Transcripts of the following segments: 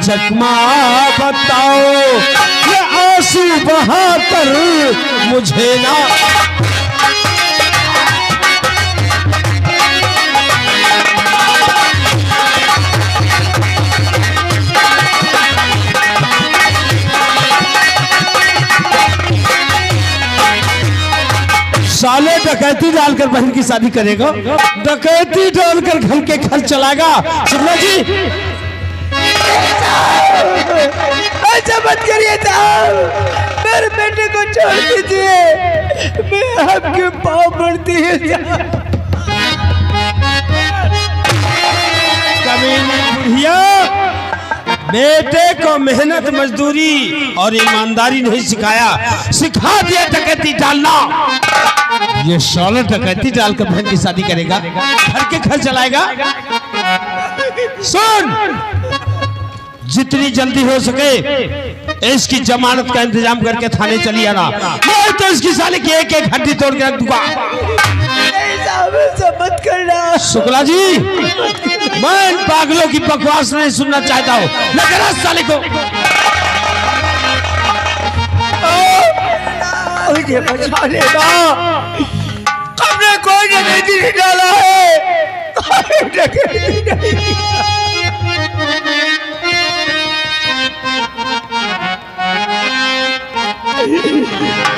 चकमा बताओ ये आंसू बहाकर मुझे ना साले डकैती डालकर बहन की शादी करेगा, डकैती डालकर घर के घर चलाएगा। शुक्ला जी ऐसा मत करिए साहब, मेरे बेटे को छोड़ दीजिए, मैं आपके पाँव पड़ती है। कमीनी बुढ़िया, बेटे को मेहनत मजदूरी और ईमानदारी नहीं सिखाया, सिखा दिया डकैती डालना। ये साला डकैती डालकर बहन की शादी करेगा, घर के घर चलाएगा। सुन, जितनी जल्दी हो सके इसकी जमानत का इंतजाम करके थाने चली आना, नहीं तो इसकी साले की एक एक हड्डी तोड़ के रख दूंगा। मत करना शुक्ला जी, मैं इन पागलों की बकवास नहीं सुनना चाहता हूँ, लेकिन साले को मुझे बचा लेना, हमने कोई डकैती नहीं डाला है,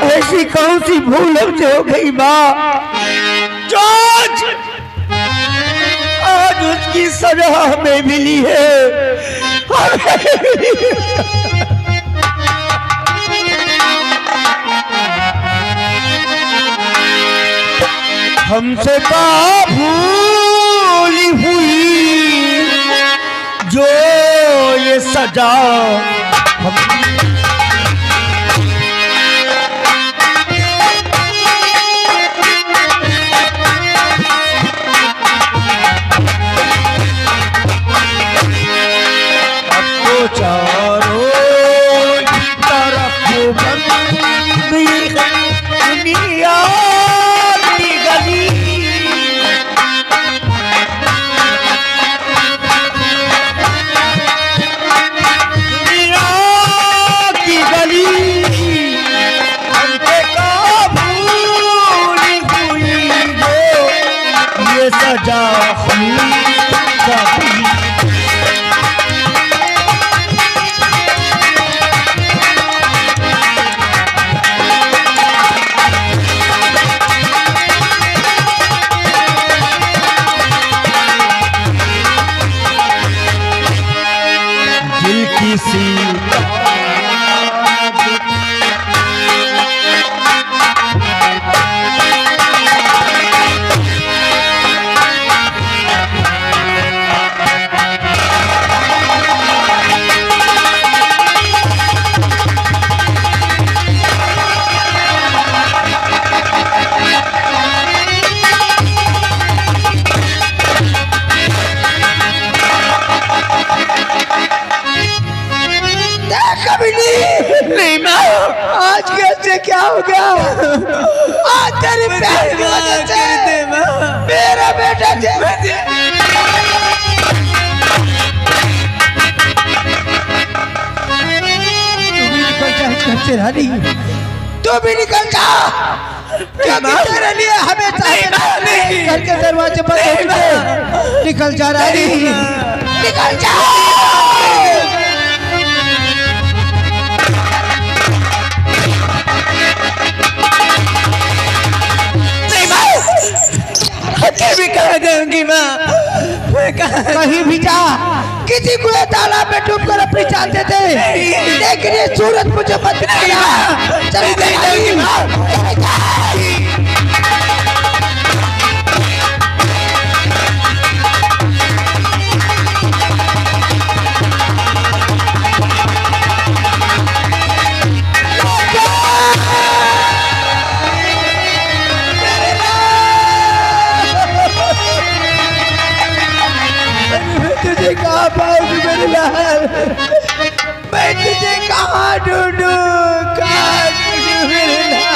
ऐसी कौन सी भूल हमसे हो गई माँ, आज उसकी सजा हमें मिली है, हमसे का भूल हुई जो ये सजा चारों तरफ दुनिया की गली, दुनिया की गली हमसे का भूल हुई जो ये सजा हुई। नहीं माँ, आज कैसे क्या हो गया? आज तेरी प्यार की वजह से मेरा बेटा तू भी निकल जा, क्योंकि तेरे लिए हमें चाहिए। घर के दरवाजे पर निकल जा रानी, निकल जा। भी कह दूंगी माँ, कहीं भी जा, किसी को तालाब में डूब कर अपनी चाहते थे, लेकिन ये सूरत मुझे मत दिखाया। चल जाऊंगी माँ। तुझे कहाँ पाऊंगी मेरे लाल, मैं तुझे कहाँ ढूंढूं, कहाँ ढूंढूं मेरे लाल।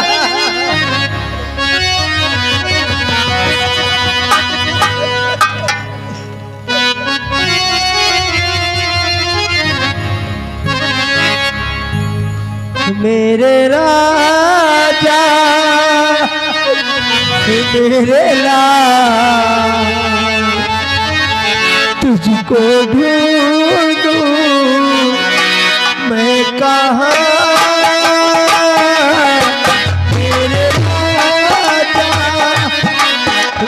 मेरे लाल तुझको ढूंढूं मैं कहाँ मेरे राजा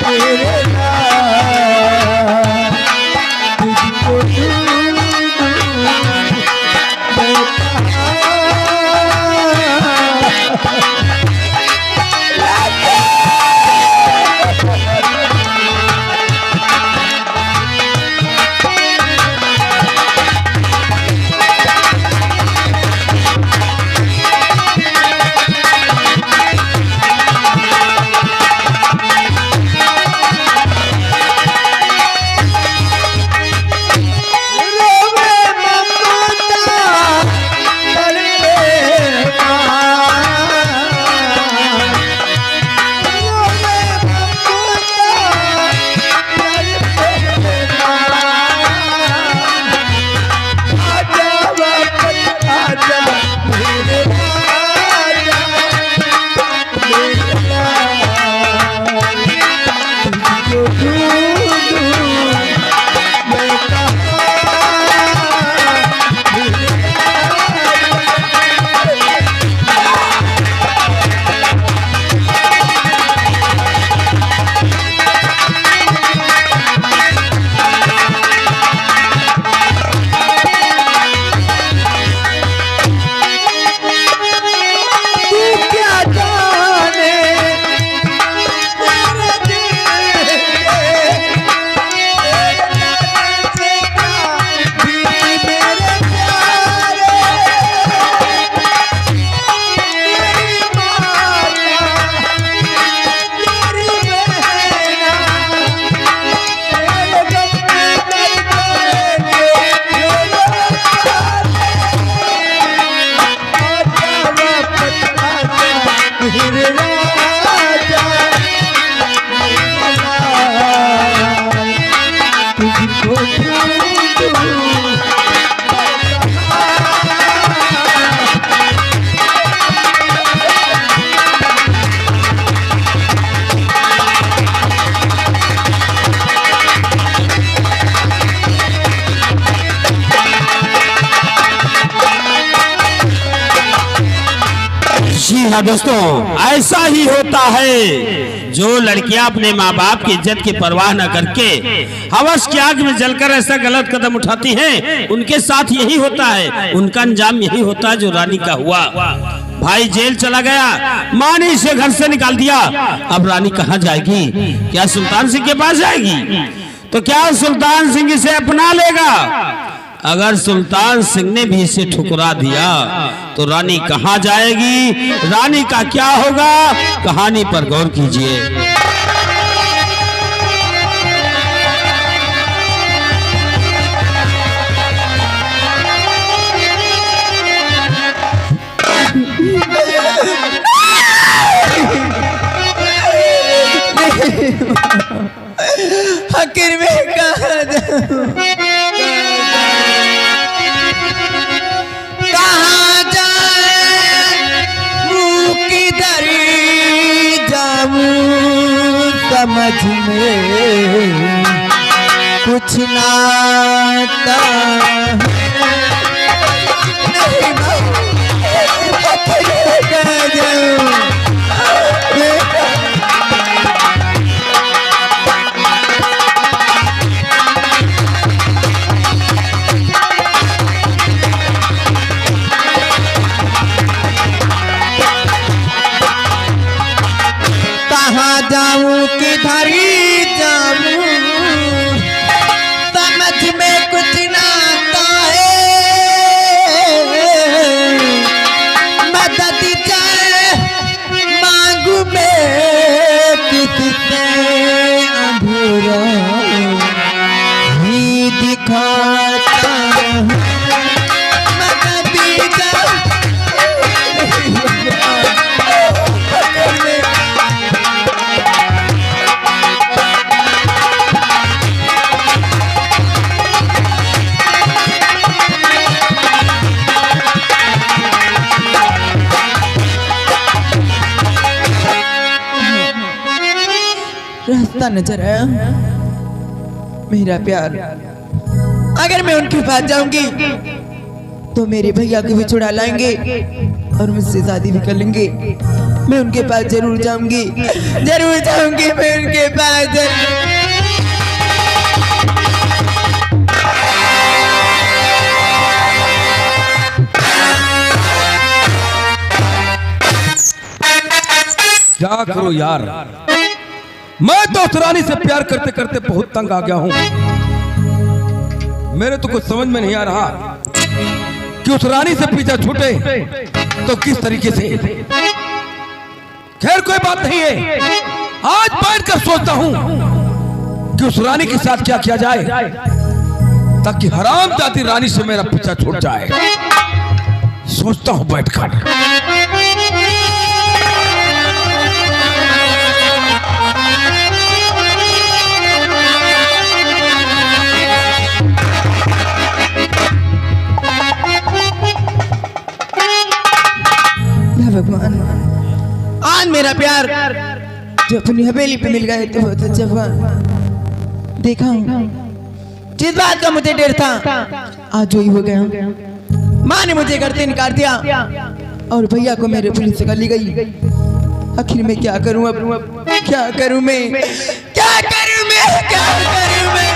मेरे लाल तुझको ढूंढूं मैं जी हाँ दोस्तों, ऐसा ही होता है। जो लड़कियां अपने माँ बाप की इज्जत की परवाह न करके हवस की आग में जलकर ऐसा गलत कदम उठाती हैं, उनके साथ यही होता है। उनका अंजाम यही होता है जो रानी का हुआ। भाई जेल चला गया, माँ ने इसे घर से निकाल दिया। अब रानी कहाँ जाएगी? क्या सुल्तान सिंह के पास जाएगी? तो क्या सुल्तान सिंह इसे अपना लेगा? अगर सुल्तान सिंह ने भी इसे ठुकरा दिया तो रानी कहाँ जाएगी? रानी का क्या होगा? कहानी पर गौर कीजिए। आखिर में कहाँ समझ में कुछ ना आता कहाँ जाऊं किधर जाऊं समझ में कुछ ना आता है। मदद चाहे मांगू मैं किससे, अंधेरा ही दिखाता रास्ता नजर आया, मेरा प्यार। अगर मैं उनके पास जाऊंगी तो मेरे भैया को भी छुड़ा लाएंगे और मुझसे शादी भी कर लेंगे। मैं उनके पास जरूर जाऊंगी, जरूर जाऊंगी मैं उनके पास जरूर। क्या करो यार, मैं तो उस रानी से प्यार करते करते बहुत तंग आ गया हूं। मेरे तो कुछ समझ में नहीं आ रहा कि उस रानी से पीछा छूटे तो किस तरीके से। खैर कोई बात नहीं है, आज बैठकर सोचता हूं कि उस रानी के साथ क्या किया जाए ताकि हरामजादी रानी से मेरा पीछा छूट जाए। सोचता हूं बैठकर। भगवान, आज मेरा प्यार जो अपनी हवेली पे मिल गए तो बहुत अच्छा हुआ। देखा हूँ जिस बात का मुझे डर था आज वही हो गया। माँ ने मुझे घर से निकाल दिया और भैया को मेरे पुलिस से कर ली गई। आखिर मैं क्या करूँ अब, क्या करूँ मैं, क्या करूँ मैं, क्या करूँ मैं।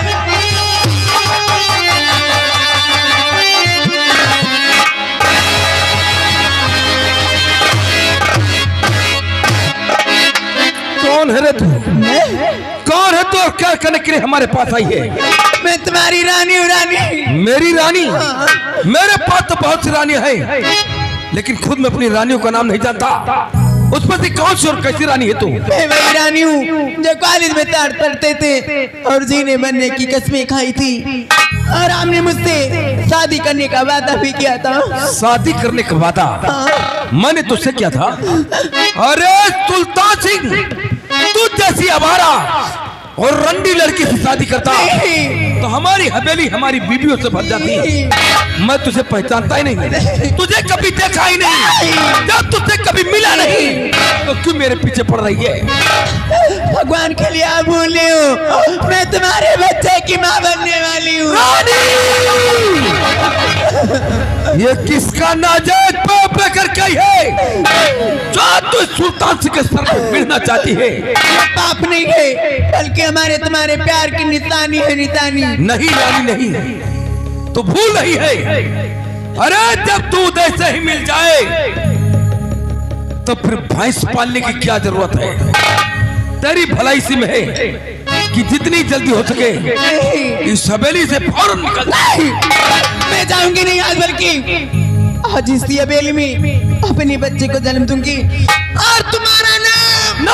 कौन है रे तू? कौन है तू और क्या करने के लिए हमारे पास आई है? मैं तुम्हारी रानी हूँ। रानी? मेरी रानी? मेरे पास तो बहुत सी रानी है, लेकिन खुद मैं अपनी रानियों का नाम नहीं जानता। उसमें से कौन सी और कैसी रानी है तू? मैं वही रानी हूँ जो कॉलेज में ताड़ पढ़ते थे और जीने बनने की कसमें खाई थी और आपने मुझसे शादी करने का वादा भी किया था। शादी करने का वादा? मैंने तुझसे किया था? अरे सुल्तान सिंह, तू जैसी आवारा और रंडी लड़की से शादी करता तो हमारी हवेली हमारी बीवियों से भर जाती। मैं तुझे पहचानता ही नहीं, तुझे कभी देखा ही नहीं, जब तुझसे कभी मिला नहीं तो क्यों मेरे पीछे पड़ रही है? भगवान के लिए आप भूले हो, मैं तुम्हारे बच्चे की माँ बनने वाली हूँ। ये किसका नाजायज पाप लेकर के आई है जो तू सुल्तान सिंह के सर पर गिरना चाहती है? पाप नहीं है, बल्कि हमारे तुम्हारे प्यार की निशानी है। निशानी नहीं रानी नहीं, तो भूल रही है। अरे जब तू उदय से ही मिल जाए तो फिर भैंस पालने की क्या जरूरत है? तेरी भलाई सी में है कि जितनी जल्दी हो सके इस हवेली से फौरन निकल। मैं जाऊंगी नहीं आज, बल्कि आज इस हवेली में अपने बच्चे को जन्म दूंगी और तुम्हारा नाम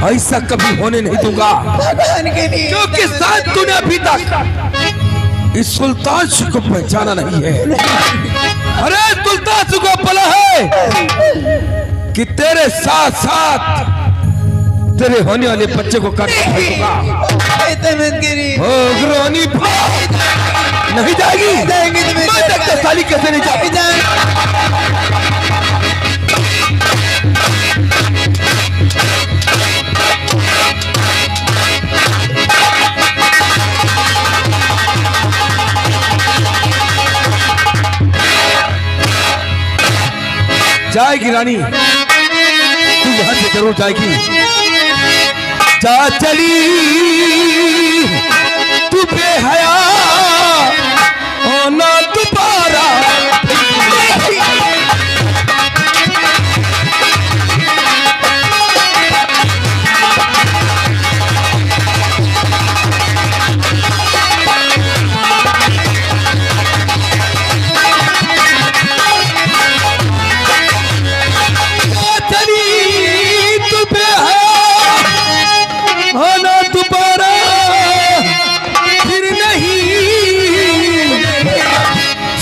ऐसा कभी होने नहीं दूंगा। भगवान के लिए, क्योंकि शायद तूने अभी तक इस सुल्तान सिंह को पहचाना नहीं है। अरे सुल्तान सिंह को पता है कि तेरे साथ साथ तेरे होने वाले बच्चे को काट दूंगा। रानी नहीं जाएगी, मैं देखता साली कैसे नहीं जाएगी। जाएगी रानी, तू यहाँ से जरूर जाएगी। जा चली तू बेहया ना दोबारा।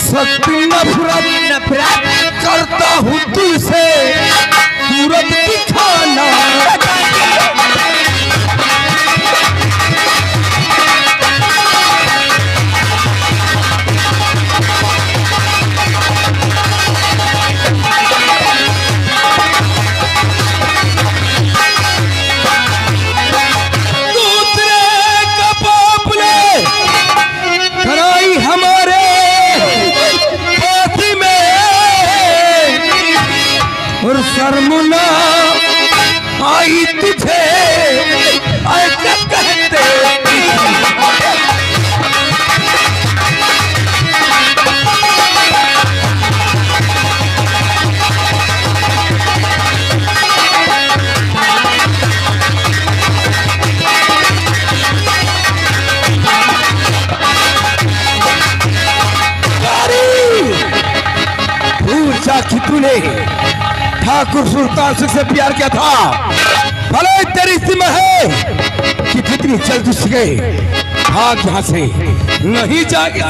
शक्ति तुझे ऐसा कहते कि तूने ठाकुर सुल्तान सिंह से प्यार किया था, भले तेरी सीमा है कि जितनी जल्दी सके भाग यहां से, नहीं जाएगी।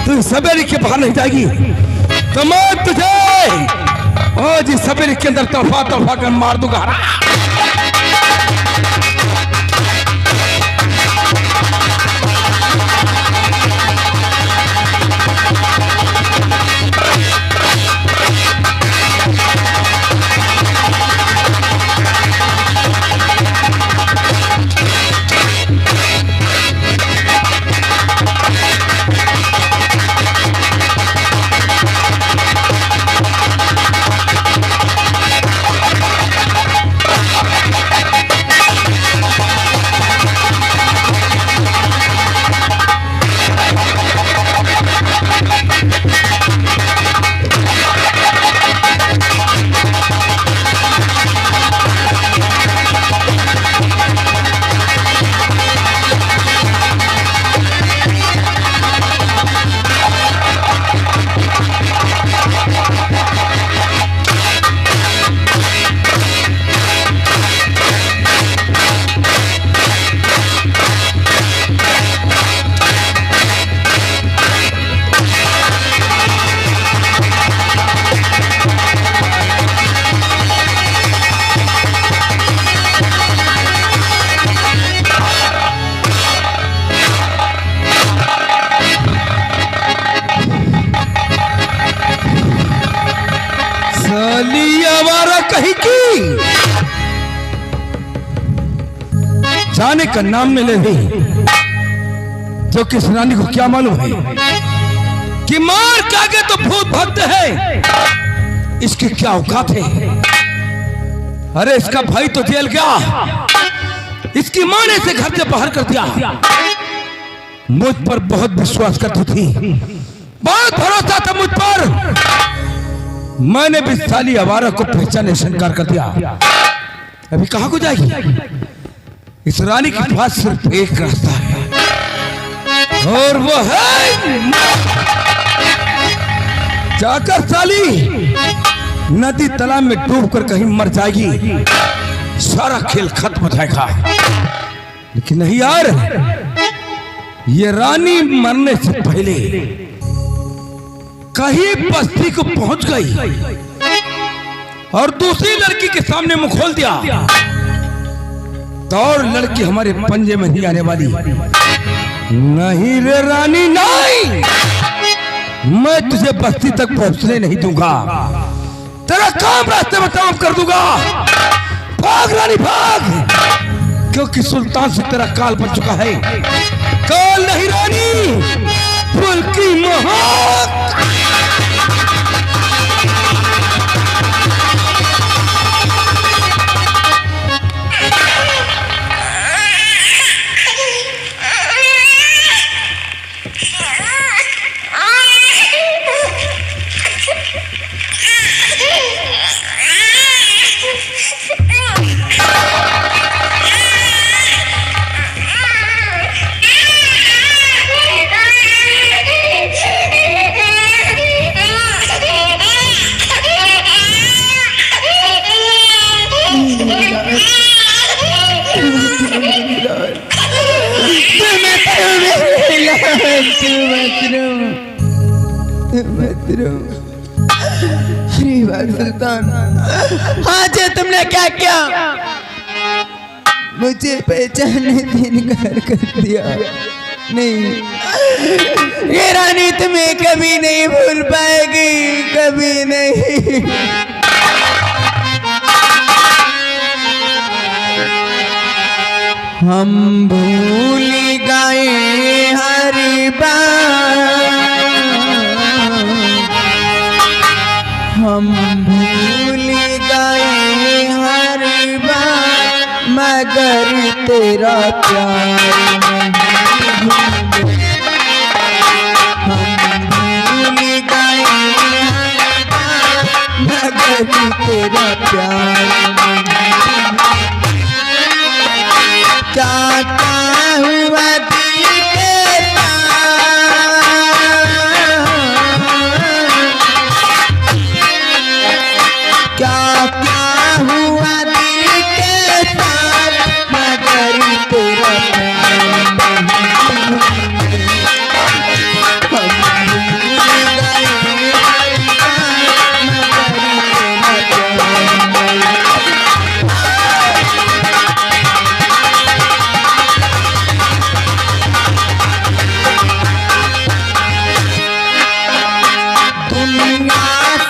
तू सवेरे के बाहर नहीं जाएगी तो मैं तुझे आज इस सवेरे के अंदर तोहफा तोहफा कर मार दूंगा। कहीं की जाने का नाम न ले रही, जो किस रानी को क्या मालूम है कि मार के आगे तो भूत भक्त है, इसकी क्या औकात है। अरे इसका भाई तो जेल गया, इसकी मां ने इसे घर से बाहर कर दिया। मुझ पर बहुत विश्वास करती थी, बहुत भरोसा था मुझ पर, मैंने भी साली आवारा को पहचाने से इनकार कर दिया। अभी कहां को जाएगी? इस रानी के पास सिर्फ एक रास्ता है और वो है जाकर साली नदी तालाब में डूब कर कहीं मर जाएगी, सारा खेल खत्म हो जाएगा। लेकिन नहीं यार, ये रानी मरने से पहले कहीं बस्ती को पहुंच गई और दूसरी लड़की के सामने मुंह खोल दिया तो और लड़की हमारे पंजे में नहीं आने वाली। नहीं रे रानी, नहीं, मैं तुझे बस्ती तक पहुंचने नहीं दूंगा, तेरा काम रास्ते में तमाम कर दूंगा। भाग रानी भाग, क्योंकि सुल्तान से तेरा काल बन चुका है। काल नहीं रानी, बल्कि महक। अरे सुल्तान, आज तुमने क्या किया? मुझे पहचानने से इनकार कर दिया। नहीं, ये रानी तुम्हें कभी नहीं भूल पाएगी, कभी नहीं। हम भूल गए हर बार हम भूल गए हर बार मगर तेरा प्यार नहीं भूले। हम भूल गए हर बार मगर तेरा प्यार नहीं भूले। क्या हुआ दिल के क्या हुआ दिल के साथ मगर तेरा प्यार नहीं भूले। हम भूल गए हर बार मगर तेरा प्यार नहीं। दुनिया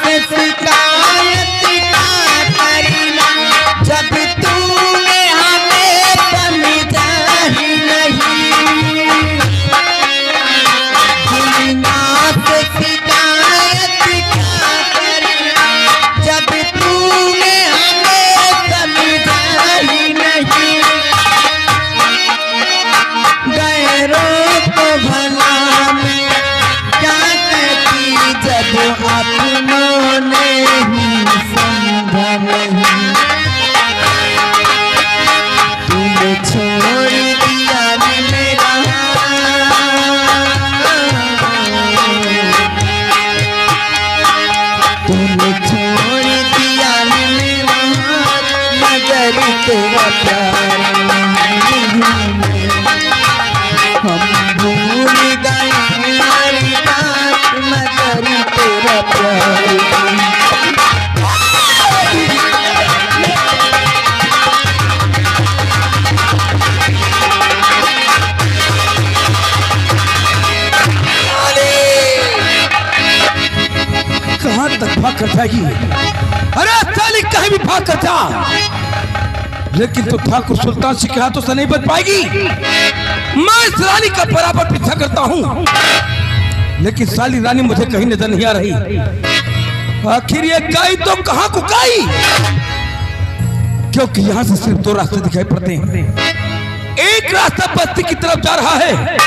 से शिकायत का करना जब तूने हमें समझा ही नहीं। दुनिया से शिकायत का करना जब तूने हमें समझा ही नहीं। गैरों को भला मैं क्या कहती जब अपनों ने ही समझा नहीं। तूने छोड़ दिया मेरा तूने छोड़ दिया मेरा मगर तेरा प्यार नहीं भूले। हम भूल गए हर बात मगर तेरा प्यार नहीं। कहां तक भाग कर जाएगी? अरे साली कहीं भी भाग कर जा, लेकिन तो ठाकुर सुल्तान से कहा तो नहीं बच पाएगी। मैं इस रानी का बराबर पीछा करता हूँ, लेकिन साली रानी मुझे कहीं नजर नहीं आ रही। आखिर ये गाय तो कहाँ को गाई? क्योंकि यहाँ से सिर्फ दो रास्ते दिखाई पड़ते हैं। एक रास्ता बस्ती की तरफ जा रहा है,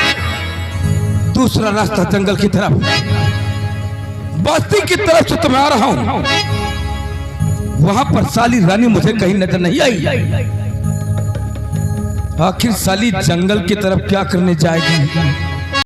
दूसरा रास्ता जंगल की तरफ। बस्ती की तरफ से तो मैं आ रहा हूँ, वहां पर साली रानी मुझे कहीं नजर नहीं आई। आखिर साली जंगल की तरफ क्या करने जाएगी?